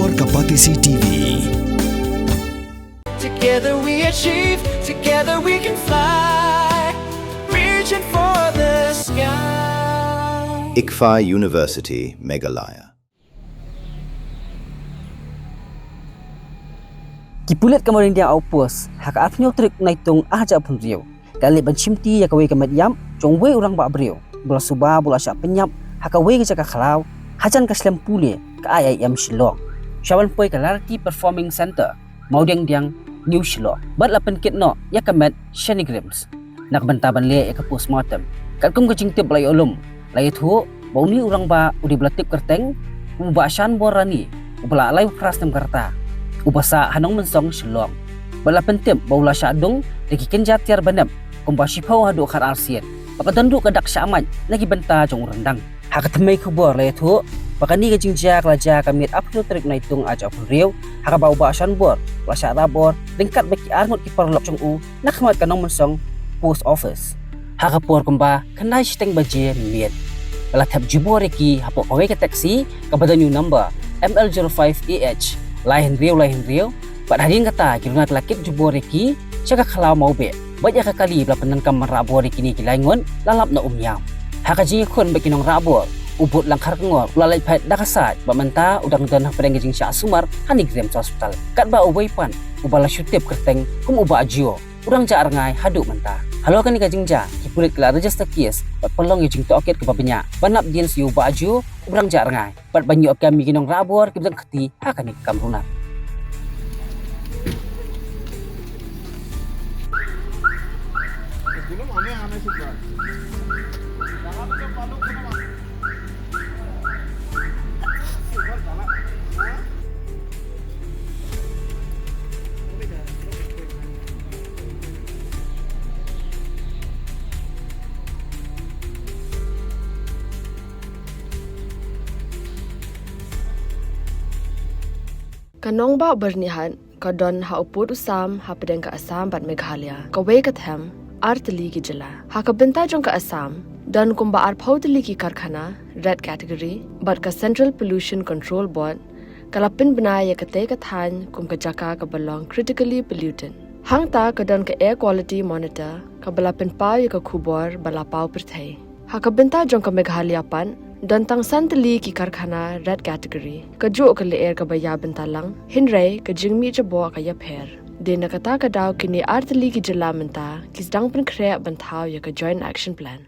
Rahbor Kapatisi TV. Together we achieve, together we can fly, reaching for the sky. ICFA University, Meghalaya. Kipulit kamarin dia aupus, hak atnyo trik naitung aja pun riau. Kali bencimti ya kawai kamadiam, jongwe orang bak beriau. Bola subah, bola syak Pynïap, hak kawai ke jaka khalau, Hajan ke Slam pule ke IIM Shillong. Syawan poi ke Larti Performing Center, Maudeng Diang New Shillong. Bat lapan kit no, ya kamet Shenigrams. Nak bentaban le ya ke postmortem. Kat kum ke jingtip lai olum. Lai tu, bau ni orang ba udi belatip kerteng, ubah syan borani, ubah lai keras tem kerta. Ubasa hanong mensong Shillong. Bala pentip baula syadung lagi kenjat tiar banam kumba sipau hadu khar alsien. Pakadanduk kadak syamat lagi benta jong rendang. Hak temai kubor le tu pakani ke jingjak laja kamit apnu trik naitung aja puriu hak bau ba syan bor la sya Rahbor lengkat baki armut ki perlok jong u nakmat kanong mensong post office. Hak por kumba kenai steng baje miet. Bala tab jubor ki hapo pawai ke taksi kepada new number ML05AH lain riau Pak Hadin kata kirungat lakit jubor reki syaga khalau mau be banyak kali bela penangkam Rahbor reki ni kilaingon lalap na umyam haka jing khon baki nong Rahbor ubut langkar ngor lalai phat dakasat ba menta udang dan padang jing Shah Sumar hani grem hospital kat ba Uwei pan ubala syutip kerteng kum uba ajio urang ja Rngai hadu menta halo kan ka jingja kipulit kala register case pat pelong yu jing toket ke babenya banap dian siu ba ajio urang ja Rngai pat banyu kami kinong Rahbor kibdang khati haka ni kam Runar. Kanong ba bernihan kadon ha uput usam ha pedeng ka Assam bat Meghalaya kawai katham artli ki jala ha ka benta jong ka Assam dan kumba ar phautli ki karkhana red category bat ka Central Pollution Control Board kalapin banaya ka te ka than kum ka jaka ka belong critically pollutant hang ta kadon ka air quality monitor ka balapin pau ya ka khubor bala pau perthai ha ka benta jong ka Meghalaya pan dan tang santali ki karkhana red category ka jo ka le air ka baya bentalang hinrai ka jingmi jabo ka ya pher de na kata ka daw kini artli ki jala menta kis dang pen khre banthau ya ka joint action plan